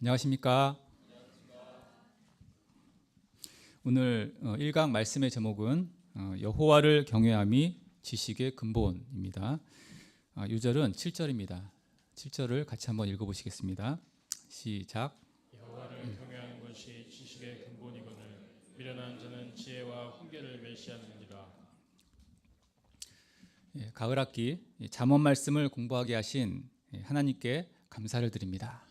안녕하십니까. 오늘 1강 말씀의 제목은 여호와를 경외함이 지식의 근본입니다. 요절은 7절입니다. 7절을 같이 한번 읽어보시겠습니다. 시작. 여호와를 경외하는 것이 지식의 근본이거늘 미련한 자는 지혜와 훈계를 멸시하느니라. 가을 학기 잠언 말씀을 공부하게 하신 하나님께 감사를 드립니다.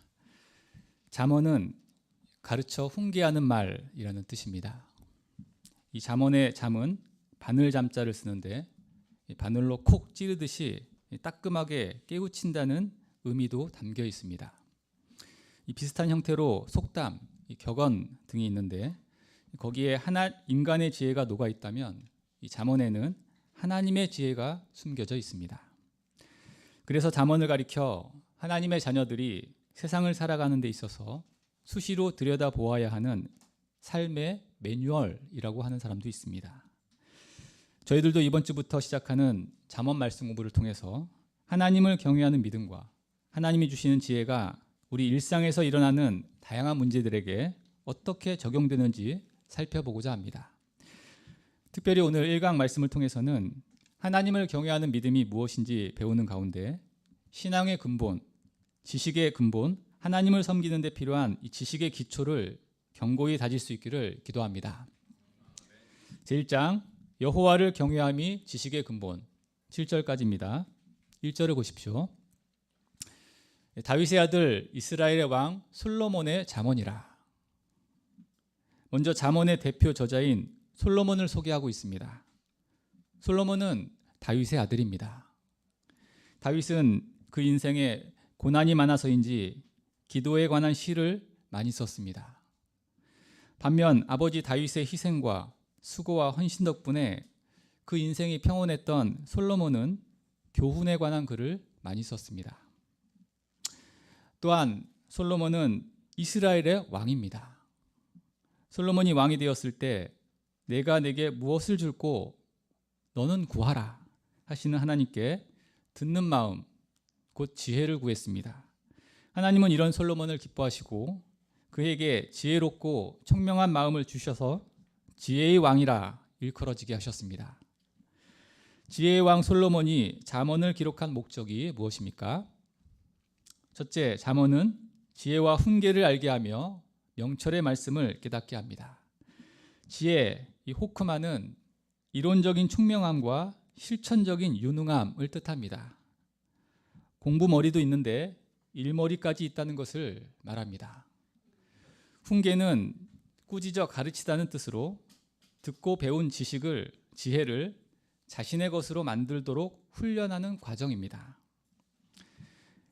잠언은 가르쳐 훈계하는 말이라는 뜻입니다. 이 잠언의 잠은 바늘 잠자를 쓰는데 바늘로 콕 찌르듯이 따끔하게 깨우친다는 의미도 담겨 있습니다. 이 비슷한 형태로 속담, 격언 등이 있는데 거기에 인간의 지혜가 녹아 있다면 이 잠언에는 하나님의 지혜가 숨겨져 있습니다. 그래서 잠언을 가리켜 하나님의 자녀들이 세상을 살아가는 데 있어서 수시로 들여다보아야 하는 삶의 매뉴얼이라고 하는 사람도 있습니다. 저희들도 이번 주부터 시작하는 잠언 말씀 공부를 통해서 하나님을 경외하는 믿음과 하나님이 주시는 지혜가 우리 일상에서 일어나는 다양한 문제들에게 어떻게 적용되는지 살펴보고자 합니다. 특별히 오늘 1강 말씀을 통해서는 하나님을 경외하는 믿음이 무엇인지 배우는 가운데 신앙의 근본, 지식의 근본, 하나님을 섬기는 데 필요한 이 지식의 기초를 견고히 다질 수 있기를 기도합니다. 제1장 여호와를 경외함이 지식의 근본 7절까지입니다. 1절을 보십시오. 다윗의 아들 이스라엘의 왕 솔로몬의 잠언이라. 먼저 잠언의 대표 저자인 솔로몬을 소개하고 있습니다. 솔로몬은 다윗의 아들입니다. 다윗은 그 인생에 고난이 많아서인지 기도에 관한 시를 많이 썼습니다. 반면 아버지 다윗의 희생과 수고와 헌신 덕분에 그 인생이 평온했던 솔로몬은 교훈에 관한 글을 많이 썼습니다. 또한 솔로몬은 이스라엘의 왕입니다. 솔로몬이 왕이 되었을 때 내가 내게 무엇을 줄고 너는 구하라 하시는 하나님께 듣는 마음, 곧 지혜를 구했습니다. 하나님은 이런 솔로몬을 기뻐하시고 그에게 지혜롭고 청명한 마음을 주셔서 지혜의 왕이라 일컬어지게 하셨습니다. 지혜의 왕 솔로몬이 잠언을 기록한 목적이 무엇입니까? 첫째, 잠언은 지혜와 훈계를 알게 하며 명철의 말씀을 깨닫게 합니다. 지혜, 이 호크마는 이론적인 총명함과 실천적인 유능함을 뜻합니다. 공부머리도 있는데 일머리까지 있다는 것을 말합니다. 훈계는 꾸짖어 가르치다는 뜻으로 듣고 배운 지혜를 자신의 것으로 만들도록 훈련하는 과정입니다.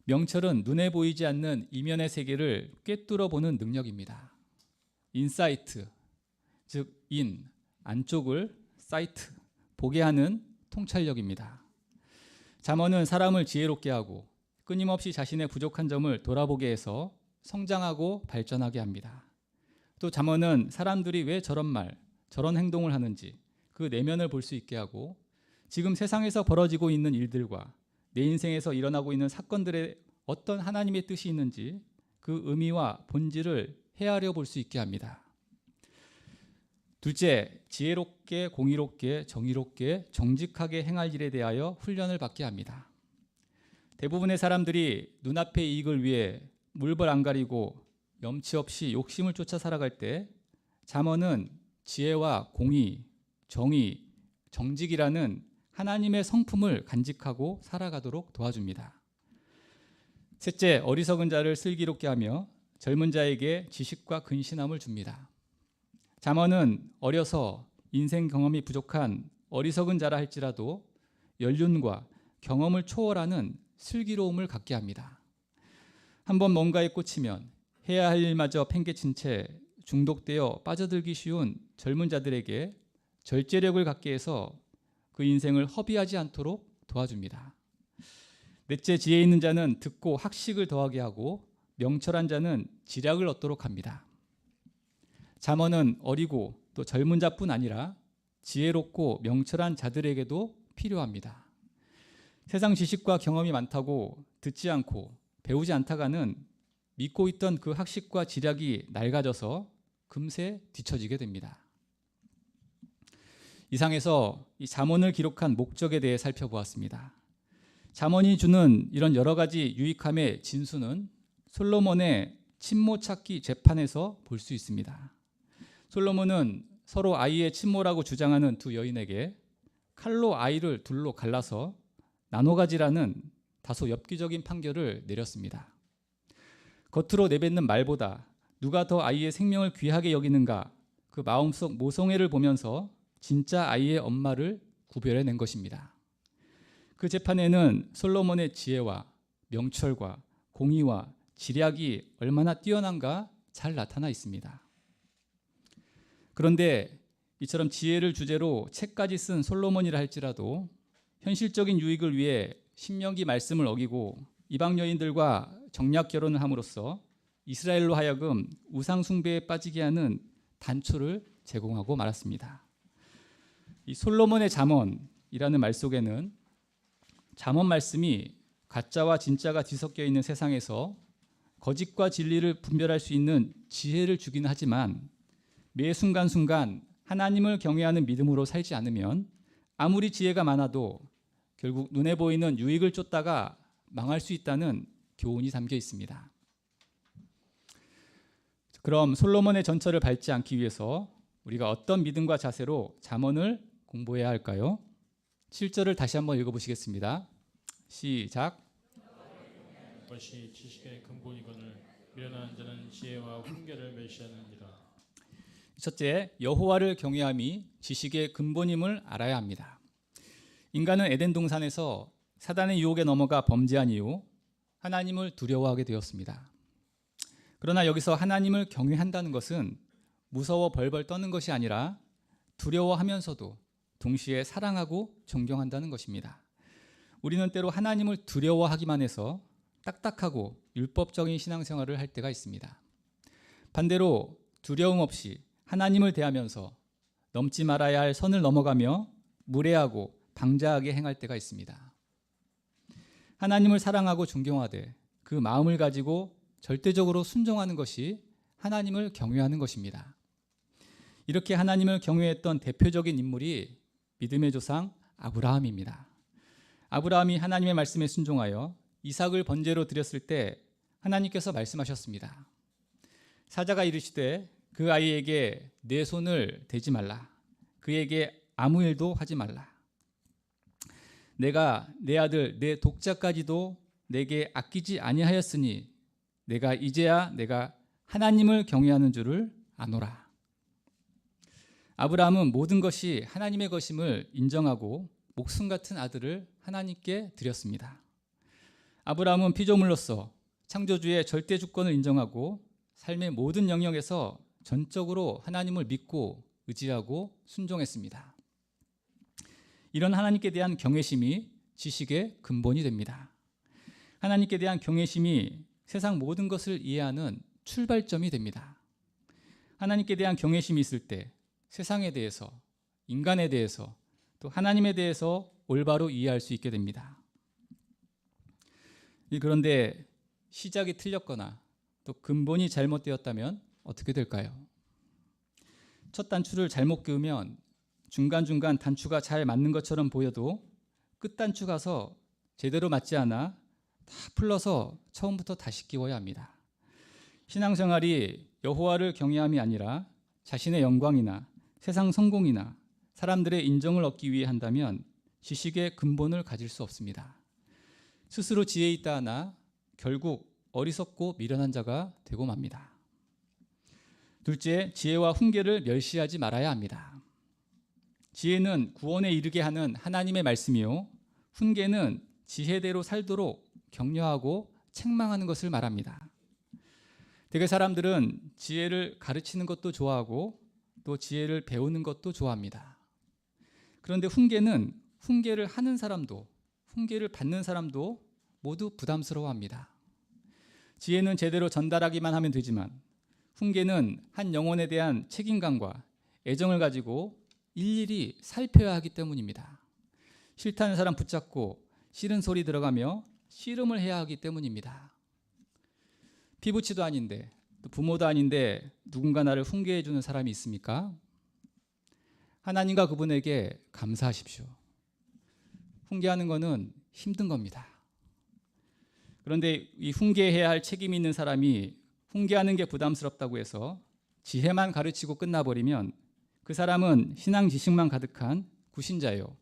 명철은 눈에 보이지 않는 이면의 세계를 꿰뚫어 보는 능력입니다. 인사이트, 즉 안쪽을 사이트, 보게 하는 통찰력입니다. 잠언은 사람을 지혜롭게 하고 끊임없이 자신의 부족한 점을 돌아보게 해서 성장하고 발전하게 합니다. 또 잠언은 사람들이 왜 저런 말, 저런 행동을 하는지 그 내면을 볼 수 있게 하고 지금 세상에서 벌어지고 있는 일들과 내 인생에서 일어나고 있는 사건들에 어떤 하나님의 뜻이 있는지 그 의미와 본질을 헤아려 볼 수 있게 합니다. 둘째, 지혜롭게, 공의롭게, 정의롭게, 정직하게 행할 일에 대하여 훈련을 받게 합니다. 대부분의 사람들이 눈앞의 이익을 위해 물벌 안 가리고 염치 없이 욕심을 쫓아 살아갈 때 잠언은 지혜와 공의, 정의, 정직이라는 하나님의 성품을 간직하고 살아가도록 도와줍니다. 셋째, 어리석은 자를 슬기롭게 하며 젊은 자에게 지식과 근신함을 줍니다. 잠언은 어려서 인생 경험이 부족한 어리석은 자라 할지라도 연륜과 경험을 초월하는 슬기로움을 갖게 합니다. 한번 뭔가에 꽂히면 해야 할 일마저 팽개친 채 중독되어 빠져들기 쉬운 젊은 자들에게 절제력을 갖게 해서 그 인생을 허비하지 않도록 도와줍니다. 넷째, 지혜 있는 자는 듣고 학식을 더하게 하고 명철한 자는 지략을 얻도록 합니다. 잠언은 어리고 또 젊은 자뿐 아니라 지혜롭고 명철한 자들에게도 필요합니다. 세상 지식과 경험이 많다고 듣지 않고 배우지 않다가는 믿고 있던 그 학식과 지략이 낡아져서 금세 뒤처지게 됩니다. 이상에서 이 잠언을 기록한 목적에 대해 살펴보았습니다. 잠언이 주는 이런 여러 가지 유익함의 진수는 솔로몬의 친모 찾기 재판에서 볼 수 있습니다. 솔로몬은 서로 아이의 친모라고 주장하는 두 여인에게 칼로 아이를 둘로 갈라서 나눠 가지라는 다소 엽기적인 판결을 내렸습니다. 겉으로 내뱉는 말보다 누가 더 아이의 생명을 귀하게 여기는가, 그 마음속 모성애를 보면서 진짜 아이의 엄마를 구별해낸 것입니다. 그 재판에는 솔로몬의 지혜와 명철과 공의와 지략이 얼마나 뛰어난가 잘 나타나 있습니다. 그런데 이처럼 지혜를 주제로 책까지 쓴 솔로몬이라 할지라도 현실적인 유익을 위해 신명기 말씀을 어기고 이방 여인들과 정략 결혼을 함으로써 이스라엘로 하여금 우상 숭배에 빠지게 하는 단초를 제공하고 말았습니다. 이 솔로몬의 잠언이라는 말 속에는 잠언 말씀이 가짜와 진짜가 뒤섞여 있는 세상에서 거짓과 진리를 분별할 수 있는 지혜를 주긴 하지만 매 순간순간 하나님을 경외하는 믿음으로 살지 않으면 아무리 지혜가 많아도 결국 눈에 보이는 유익을 쫓다가 망할 수 있다는 교훈이 담겨 있습니다. 그럼 솔로몬의 전철을 밟지 않기 위해서 우리가 어떤 믿음과 자세로 잠언을 공부해야 할까요? 7절을 다시 한번 읽어보시겠습니다. 시작. 것이 지식의 근본이거늘 미련한 자는 지혜와 훈계를 멸시하느니라. 첫째, 여호와를 경외함이 지식의 근본임을 알아야 합니다. 인간은 에덴 동산에서 사단의 유혹에 넘어가 범죄한 이후 하나님을 두려워하게 되었습니다. 그러나 여기서 하나님을 경외한다는 것은 무서워 벌벌 떠는 것이 아니라 두려워하면서도 동시에 사랑하고 존경한다는 것입니다. 우리는 때로 하나님을 두려워하기만 해서 딱딱하고 율법적인 신앙생활을 할 때가 있습니다. 반대로 두려움 없이 하나님을 대하면서 넘지 말아야 할 선을 넘어가며 무례하고 방자하게 행할 때가 있습니다. 하나님을 사랑하고 존경하되 그 마음을 가지고 절대적으로 순종하는 것이 하나님을 경외하는 것입니다. 이렇게 하나님을 경외했던 대표적인 인물이 믿음의 조상 아브라함입니다. 아브라함이 하나님의 말씀에 순종하여 이삭을 번제로 드렸을 때 하나님께서 말씀하셨습니다. 사자가 이르시되 그 아이에게 내 손을 대지 말라. 그에게 아무 일도 하지 말라. 내가 내 아들 내 독자까지도 내게 아끼지 아니하였으니 내가 이제야 내가 하나님을 경외하는 줄을 아노라. 아브라함은 모든 것이 하나님의 것임을 인정하고 목숨 같은 아들을 하나님께 드렸습니다. 아브라함은 피조물로서 창조주의 절대 주권을 인정하고 삶의 모든 영역에서 전적으로 하나님을 믿고 의지하고 순종했습니다. 이런 하나님께 대한 경외심이 지식의 근본이 됩니다. 하나님께 대한 경외심이 세상 모든 것을 이해하는 출발점이 됩니다. 하나님께 대한 경외심이 있을 때 세상에 대해서, 인간에 대해서, 또 하나님에 대해서 올바로 이해할 수 있게 됩니다. 그런데 시작이 틀렸거나 또 근본이 잘못되었다면 어떻게 될까요? 첫 단추를 잘못 끼우면 중간중간 단추가 잘 맞는 것처럼 보여도 끝 단추 가서 제대로 맞지 않아 다 풀러서 처음부터 다시 끼워야 합니다. 신앙생활이 여호와를 경외함이 아니라 자신의 영광이나 세상 성공이나 사람들의 인정을 얻기 위해 한다면 지식의 근본을 가질 수 없습니다. 스스로 지혜 있다 하나 결국 어리석고 미련한 자가 되고 맙니다. 둘째, 지혜와 훈계를 멸시하지 말아야 합니다. 지혜는 구원에 이르게 하는 하나님의 말씀이요, 훈계는 지혜대로 살도록 격려하고 책망하는 것을 말합니다. 대개 사람들은 지혜를 가르치는 것도 좋아하고 또 지혜를 배우는 것도 좋아합니다. 그런데 훈계는 훈계를 하는 사람도 훈계를 받는 사람도 모두 부담스러워합니다. 지혜는 제대로 전달하기만 하면 되지만 훈계는 한 영혼에 대한 책임감과 애정을 가지고 일일이 살펴야 하기 때문입니다. 싫다는 사람 붙잡고 싫은 소리 들어가며 씨름을 해야 하기 때문입니다. 피부치도 아닌데 또 부모도 아닌데 누군가 나를 훈계해 주는 사람이 있습니까? 하나님과 그분에게 감사하십시오. 훈계하는 것은 힘든 겁니다. 그런데 이 훈계해야 할 책임이 있는 사람이 훈계하는 게 부담스럽다고 해서 지혜만 가르치고 끝나버리면 그 사람은 신앙 지식만 가득한 구신자예요.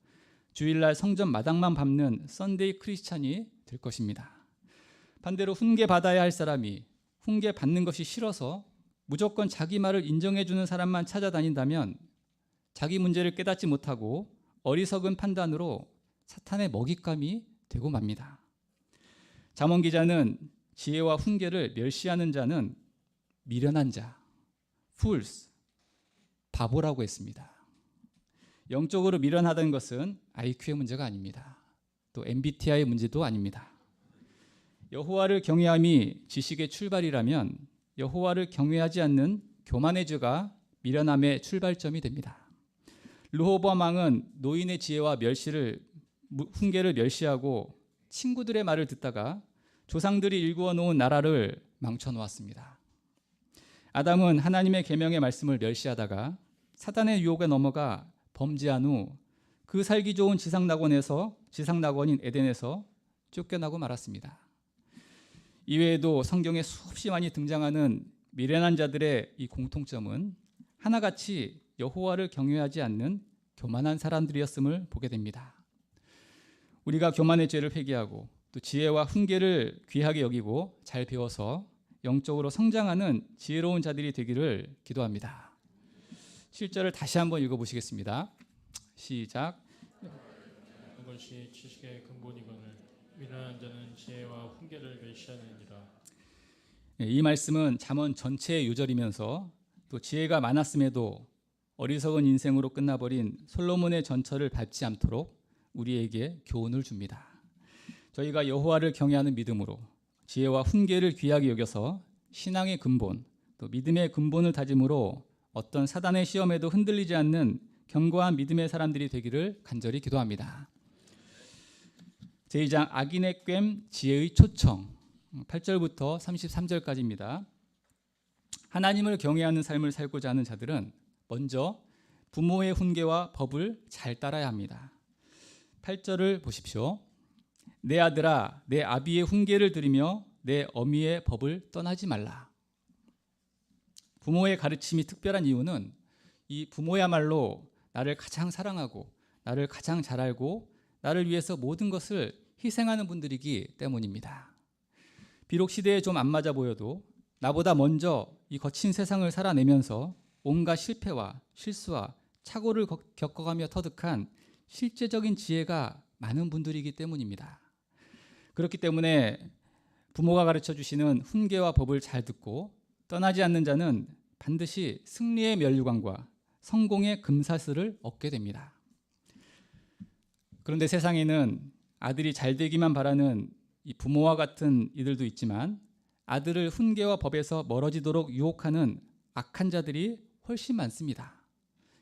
주일날 성전 마당만 밟는 썬데이 크리스찬이 될 것입니다. 반대로 훈계 받아야 할 사람이 훈계 받는 것이 싫어서 무조건 자기 말을 인정해 주는 사람만 찾아다닌다면 자기 문제를 깨닫지 못하고 어리석은 판단으로 사탄의 먹잇감이 되고 맙니다. 잠언 기자는 지혜와 훈계를 멸시하는 자는 미련한 자, fools, 바보라고 했습니다. 영적으로 미련하다는 것은 IQ의 문제가 아닙니다. 또 MBTI의 문제도 아닙니다. 여호와를 경외함이 지식의 출발이라면 여호와를 경외하지 않는 교만의 죄가 미련함의 출발점이 됩니다. 르호보암 왕은 노인의 지혜와 훈계를 멸시하고 친구들의 말을 듣다가 조상들이 일구어 놓은 나라를 망쳐 놓았습니다. 아담은 하나님의 계명의 말씀을 멸시하다가 사단의 유혹에 넘어가 범죄한 후 그 살기 좋은 지상낙원인 에덴에서 쫓겨나고 말았습니다. 이외에도 성경에 수없이 많이 등장하는 미련한 자들의 이 공통점은 하나같이 여호와를 경외하지 않는 교만한 사람들이었음을 보게 됩니다. 우리가 교만의 죄를 회개하고 또 지혜와 훈계를 귀하게 여기고 잘 배워서 영적으로 성장하는 지혜로운 자들이 되기를 기도합니다. 7절을 다시 한번 읽어보시겠습니다. 시작. 그것이 지식의 근본이거늘 미련한 자는 지혜와 훈계를 멸시하느니라. 이 말씀은 잠언 전체의 요절이면서 또 지혜가 많았음에도 어리석은 인생으로 끝나버린 솔로몬의 전철을 밟지 않도록 우리에게 교훈을 줍니다. 저희가 여호와를 경외하는 믿음으로 지혜와 훈계를 귀하게 여겨서 신앙의 근본, 또 믿음의 근본을 다짐으로 어떤 사단의 시험에도 흔들리지 않는 견고한 믿음의 사람들이 되기를 간절히 기도합니다. 제2장 악인의 괸 지혜의 초청 8절부터 33절까지입니다. 하나님을 경외하는 삶을 살고자 하는 자들은 먼저 부모의 훈계와 법을 잘 따라야 합니다. 8절을 보십시오. 내 아들아 내 아비의 훈계를 들으며 내 어미의 법을 떠나지 말라. 부모의 가르침이 특별한 이유는 이 부모야말로 나를 가장 사랑하고 나를 가장 잘 알고 나를 위해서 모든 것을 희생하는 분들이기 때문입니다. 비록 시대에 좀 안 맞아 보여도 나보다 먼저 이 거친 세상을 살아내면서 온갖 실패와 실수와 착오를 겪어가며 터득한 실제적인 지혜가 많은 분들이기 때문입니다. 그렇기 때문에 부모가 가르쳐 주시는 훈계와 법을 잘 듣고 떠나지 않는 자는 반드시 승리의 면류관과 성공의 금사슬을 얻게 됩니다. 그런데 세상에는 아들이 잘 되기만 바라는 이 부모와 같은 이들도 있지만 아들을 훈계와 법에서 멀어지도록 유혹하는 악한 자들이 훨씬 많습니다.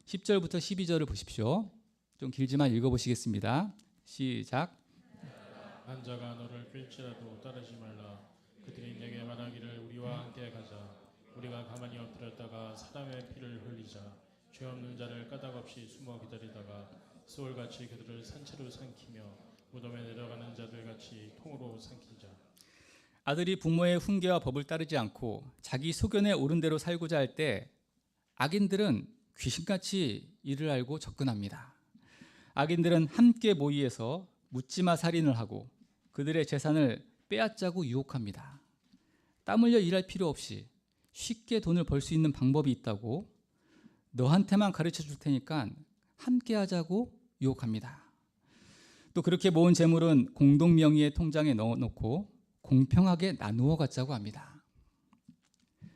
10절부터 12절을 보십시오. 좀 길지만 읽어보시겠습니다. 시작. 한 자가 너를 꿰일지라도 따르지 말라. 그들이 내게 말하기를 우리와 함께 가자. 우리가 가만히 엎드렸다가 사람의 피를 흘리자. 죄 없는 자를 까닭없이 숨어 기다리다가 소울같이 그들을 산채로 삼키며 무덤에 내려가는 자들같이 통으로 삼키자. 아들이 부모의 훈계와 법을 따르지 않고 자기 소견에 옳은 대로 살고자 할 때 악인들은 귀신같이 이를 알고 접근합니다. 악인들은 함께 모의해서 묻지마 살인을 하고 그들의 재산을 빼앗자고 유혹합니다. 땀 흘려 일할 필요 없이 쉽게 돈을 벌 수 있는 방법이 있다고 너한테만 가르쳐 줄 테니까 함께 하자고 유혹합니다. 또 그렇게 모은 재물은 공동 명의의 통장에 넣어놓고 공평하게 나누어 갖자고 합니다.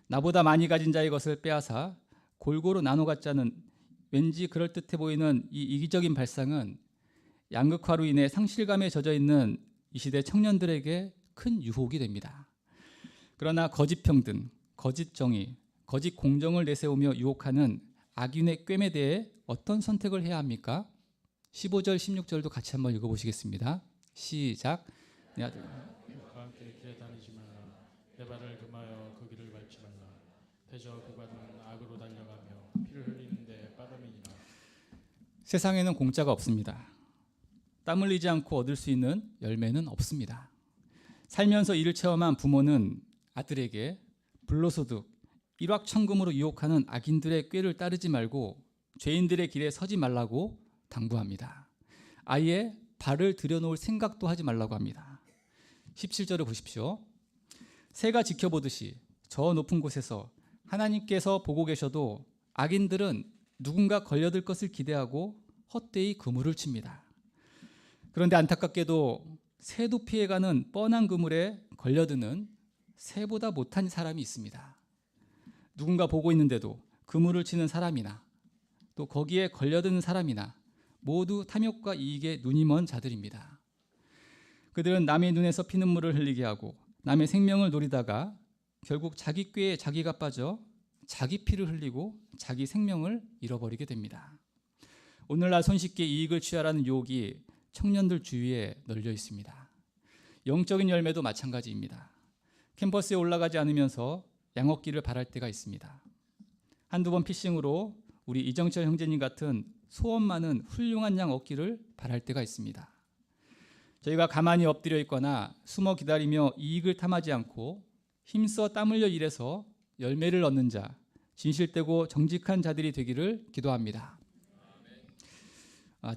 나보다 많이 가진 자의 것을 빼앗아 골고루 나눠 갖자는 왠지 그럴듯해 보이는 이 이기적인 발상은 양극화로 인해 상실감에 젖어 있는 이 시대 청년들에게 큰 유혹이 됩니다. 그러나 거짓 평등, 거짓 정의, 거짓 공정을 내세우며 유혹하는 악인의 괸에 대해 어떤 선택을 해야 합니까? 15절, 16절도 같이 한번 읽어보시겠습니다. 시작. 내 아들. 함께 길에 다니지 말라. 내 발을 금하여 밟지 말라. 대저 그밭은 악으로 달려가며 피를 흘리는데 빠름이니라. 세상에는 공짜가 없습니다. 땀 흘리지 않고 얻을 수 있는 열매는 없습니다. 살면서 이를 체험한 부모는 아들에게 불로소득, 일확천금으로 유혹하는 악인들의 꾀를 따르지 말고 죄인들의 길에 서지 말라고 당부합니다. 아예 발을 들여놓을 생각도 하지 말라고 합니다. 17절을 보십시오. 새가 지켜보듯이 저 높은 곳에서 하나님께서 보고 계셔도 악인들은 누군가 걸려들 것을 기대하고 헛되이 그물을 칩니다. 그런데 안타깝게도 새도 피해가는 뻔한 그물에 걸려드는 새보다 못한 사람이 있습니다. 누군가 보고 있는데도 그물을 치는 사람이나 또 거기에 걸려드는 사람이나 모두 탐욕과 이익에 눈이 먼 자들입니다. 그들은 남의 눈에서 피눈물을 흘리게 하고 남의 생명을 노리다가 결국 자기 꾀에 자기가 빠져 자기 피를 흘리고 자기 생명을 잃어버리게 됩니다. 오늘날 손쉽게 이익을 취하라는 유혹이 청년들 주위에 널려 있습니다. 영적인 열매도 마찬가지입니다. 캠퍼스에 올라가지 않으면서 양억기를 바랄 때가 있습니다. 한두 번 피싱으로 우리 이정철 형제님 같은 소원 많은 훌륭한 양 얻기를 바랄 때가 있습니다. 저희가 가만히 엎드려 있거나 숨어 기다리며 이익을 탐하지 않고 힘써 땀 흘려 일해서 열매를 얻는 자, 진실되고 정직한 자들이 되기를 기도합니다.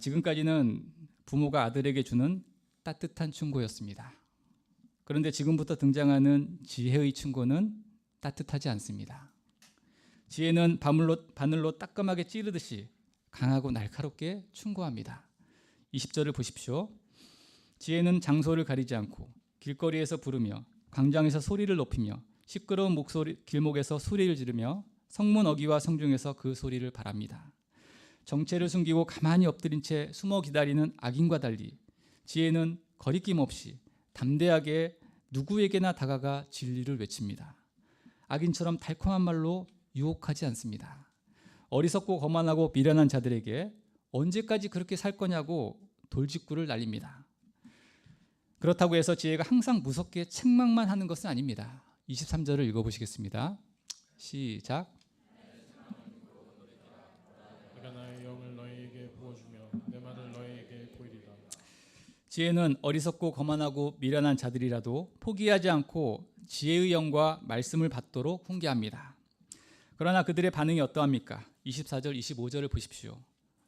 지금까지는 부모가 아들에게 주는 따뜻한 충고였습니다. 그런데 지금부터 등장하는 지혜의 충고는 따뜻하지 않습니다. 지혜는 바늘로 따끔하게 찌르듯이 강하고 날카롭게 충고합니다. 20절을 보십시오. 지혜는 장소를 가리지 않고 길거리에서 부르며 광장에서 소리를 높이며 시끄러운 길목에서 소리를 지르며 성문 어귀와 성중에서 그 소리를 바랍니다. 정체를 숨기고 가만히 엎드린 채 숨어 기다리는 악인과 달리 지혜는 거리낌 없이 담대하게 누구에게나 다가가 진리를 외칩니다. 악인처럼 달콤한 말로 유혹하지 않습니다. 어리석고 거만하고 미련한 자들에게 언제까지 그렇게 살 거냐고 돌직구를 날립니다. 그렇다고 해서 지혜가 항상 무섭게 책망만 하는 것은 아닙니다. 23절을 읽어보시겠습니다. 시작. 내가 나의 영을 너희에게 부어주며 내 말을 너희에게 보이리라. 지혜는 어리석고 거만하고 미련한 자들이라도 포기하지 않고 지혜의 영과 말씀을 받도록 훈계합니다. 그러나 그들의 반응이 어떠합니까? 24절, 25절을 보십시오.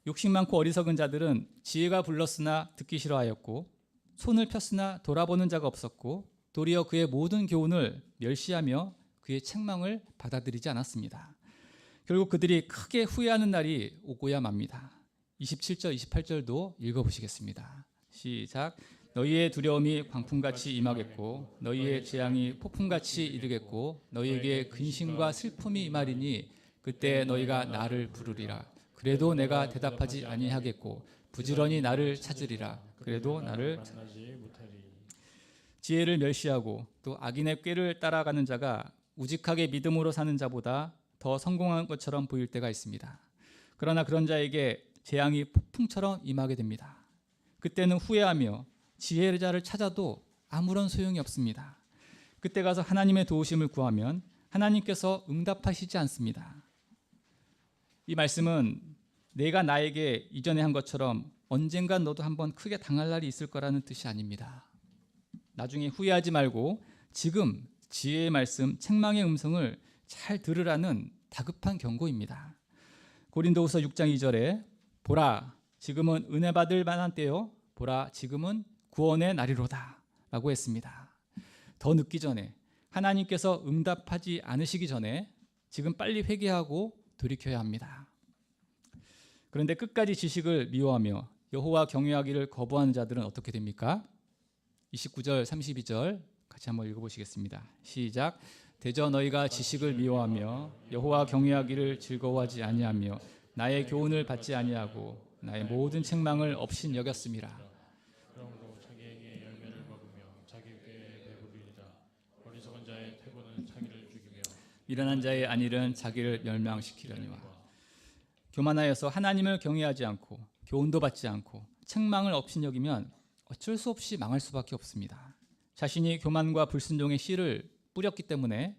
욕심 많고 어리석은 자들은 지혜가 불렀으나 듣기 싫어하였고 손을 폈으나 돌아보는 자가 없었고 도리어 그의 모든 교훈을 멸시하며 그의 책망을 받아들이지 않았습니다. 결국 그들이 크게 후회하는 날이 오고야 맙니다. 27절, 28절도 읽어보시겠습니다. 시작. 너희의 두려움이 광풍같이 임하겠고 너희의 재앙이 폭풍같이 이르겠고 너희에게 근심과 슬픔이 임하리니 그때 너희가 나를 부르리라. 그래도 내가 대답하지 아니하겠고 부지런히 나를 찾으리라. 그래도 나를 만나지 못하리. 지혜를 멸시하고 또 악인의 꾀를 따라가는 자가 우직하게 믿음으로 사는 자보다 더 성공한 것처럼 보일 때가 있습니다. 그러나 그런 자에게 재앙이 폭풍처럼 임하게 됩니다. 그때는 후회하며 지혜자를 찾아도 아무런 소용이 없습니다. 그때 가서 하나님의 도우심을 구하면 하나님께서 응답하시지 않습니다. 이 말씀은 내가 나에게 이전에 한 것처럼 언젠간 너도 한번 크게 당할 날이 있을 거라는 뜻이 아닙니다. 나중에 후회하지 말고 지금 지혜의 말씀, 책망의 음성을 잘 들으라는 다급한 경고입니다. 고린도후서 6장 2절에 보라 지금은 은혜 받을 만한 때요 보라 지금은 구원의 날이로다 라고 했습니다. 더 늦기 전에 하나님께서 응답하지 않으시기 전에 지금 빨리 회개하고 돌이켜야 합니다. 그런데 끝까지 지식을 미워하며 여호와 경외하기를 거부하는 자들은 어떻게 됩니까? 29절 32절 같이 한번 읽어보시겠습니다. 시작. 대저 너희가 지식을 미워하며 여호와 경외하기를 즐거워하지 아니하며 나의 교훈을 받지 아니하고 나의 모든 책망을 없인 여겼음이라. 그러므로 자기에게 열매를 먹으며 자기 꾀에 배부르리라. 어리석은 자의 태고는 자기를 죽이며 미련한 자의 안일은 자기를 멸망시키려니와. 교만하여서 하나님을 경외하지 않고 교훈도 받지 않고 책망을 없인 여기면 어쩔 수 없이 망할 수밖에 없습니다. 자신이 교만과 불순종의 씨를 뿌렸기 때문에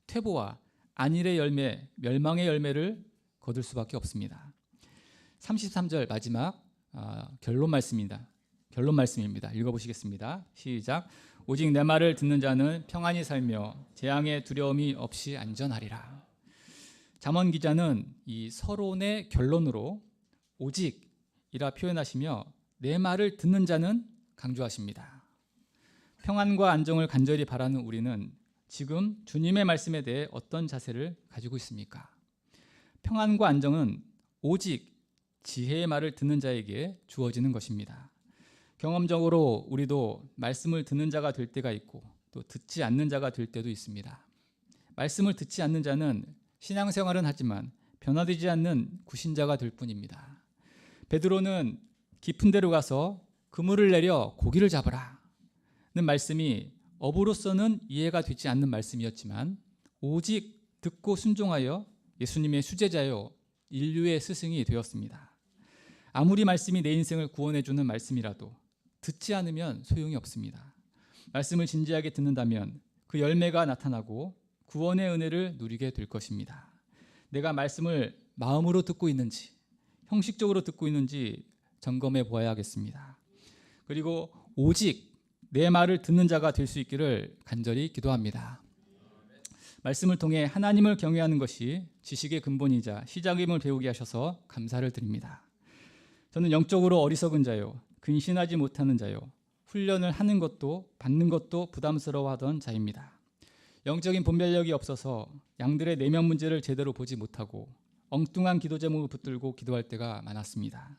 퇴보와 안일의 열매, 멸망의 열매를 거둘 수밖에 없습니다. 33절 마지막 결론 말씀입니다. 읽어보시겠습니다. 시작. 오직 내 말을 듣는 자는 평안히 살며 재앙의 두려움이 없이 안전하리라. 잠언 기자는 이 서론의 결론으로 오직이라 표현하시며 내 말을 듣는 자는 강조하십니다. 평안과 안정을 간절히 바라는 우리는 지금 주님의 말씀에 대해 어떤 자세를 가지고 있습니까? 평안과 안정은 오직 지혜의 말을 듣는 자에게 주어지는 것입니다. 경험적으로 우리도 말씀을 듣는 자가 될 때가 있고 또 듣지 않는 자가 될 때도 있습니다. 말씀을 듣지 않는 자는 신앙생활은 하지만 변화되지 않는 구신자가 될 뿐입니다. 베드로는 깊은 데로 가서 그물을 내려 고기를 잡으라는 말씀이 업으로서는 이해가 되지 않는 말씀이었지만 오직 듣고 순종하여 예수님의 수제자요 인류의 스승이 되었습니다. 아무리 말씀이 내 인생을 구원해 주는 말씀이라도 듣지 않으면 소용이 없습니다. 말씀을 진지하게 듣는다면 그 열매가 나타나고 구원의 은혜를 누리게 될 것입니다. 내가 말씀을 마음으로 듣고 있는지 형식적으로 듣고 있는지 점검해 보아야겠습니다. 그리고 오직 내 말을 듣는 자가 될 수 있기를 간절히 기도합니다. 말씀을 통해 하나님을 경외하는 것이 지식의 근본이자 시작임을 배우게 하셔서 감사를 드립니다. 저는 영적으로 어리석은 자요, 근신하지 못하는 자요, 훈련을 하는 것도 받는 것도 부담스러워하던 자입니다. 영적인 분별력이 없어서 양들의 내면 문제를 제대로 보지 못하고 엉뚱한 기도 제목을 붙들고 기도할 때가 많았습니다.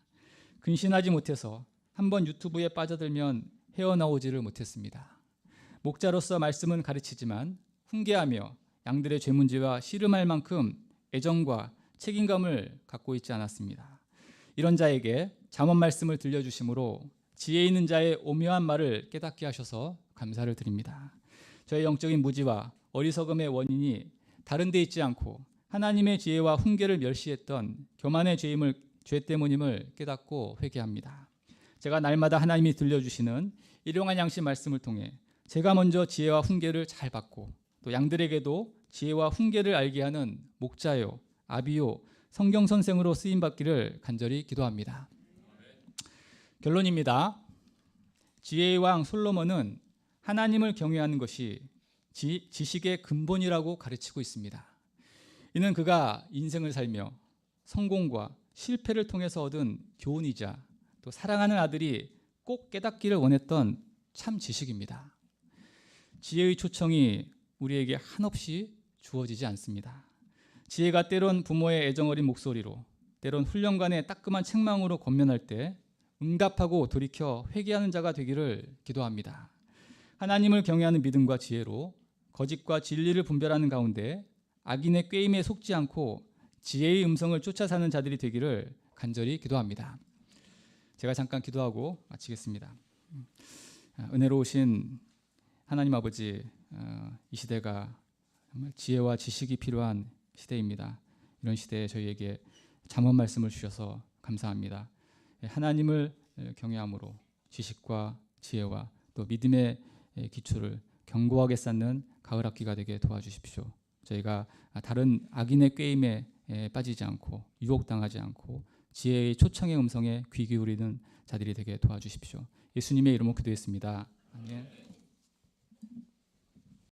근신하지 못해서 한번 유튜브에 빠져들면 헤어나오지를 못했습니다. 목자로서 말씀은 가르치지만 훈계하며 양들의 죄 문제와 씨름할 만큼 애정과 책임감을 갖고 있지 않았습니다. 이런 자에게 잠언 말씀을 들려주심으로 지혜 있는 자의 오묘한 말을 깨닫게 하셔서 감사를 드립니다. 저의 영적인 무지와 어리석음의 원인이 다른 데 있지 않고 하나님의 지혜와 훈계를 멸시했던 교만의 죄 때문임을 깨닫고 회개합니다. 제가 날마다 하나님이 들려주시는 일용할 양식 말씀을 통해 제가 먼저 지혜와 훈계를 잘 받고 또 양들에게도 지혜와 훈계를 알게 하는 목자요, 아비요, 성경 선생으로 쓰임 받기를 간절히 기도합니다. 결론입니다. 지혜의 왕 솔로몬은 하나님을 경외하는 것이 지식의 근본이라고 가르치고 있습니다. 이는 그가 인생을 살며 성공과 실패를 통해서 얻은 교훈이자 또 사랑하는 아들이 꼭 깨닫기를 원했던 참 지식입니다. 지혜의 초청이 우리에게 한없이 주어지지 않습니다. 지혜가 때론 부모의 애정어린 목소리로, 때론 훈련관의 따끔한 책망으로 권면할 때 응답하고 돌이켜 회개하는 자가 되기를 기도합니다. 하나님을 경외하는 믿음과 지혜로 거짓과 진리를 분별하는 가운데 악인의 꾀임에 속지 않고 지혜의 음성을 쫓아 사는 자들이 되기를 간절히 기도합니다. 제가 잠깐 기도하고 마치겠습니다. 은혜로우신 하나님 아버지, 이 시대가 정말 지혜와 지식이 필요한 시대입니다. 이런 시대에 저희에게 잠언 말씀을 주셔서 감사합니다. 하나님을 경외함으로 지식과 지혜와 또 믿음의 기초를 견고하게 쌓는 가을 학기가 되게 도와주십시오. 저희가 다른 악인의 꾀임에 빠지지 않고 유혹당하지 않고 지혜의 초청의 음성에 귀 기울이는 자들이 되게 도와주십시오. 예수님의 이름으로 기도했습니다. 아멘.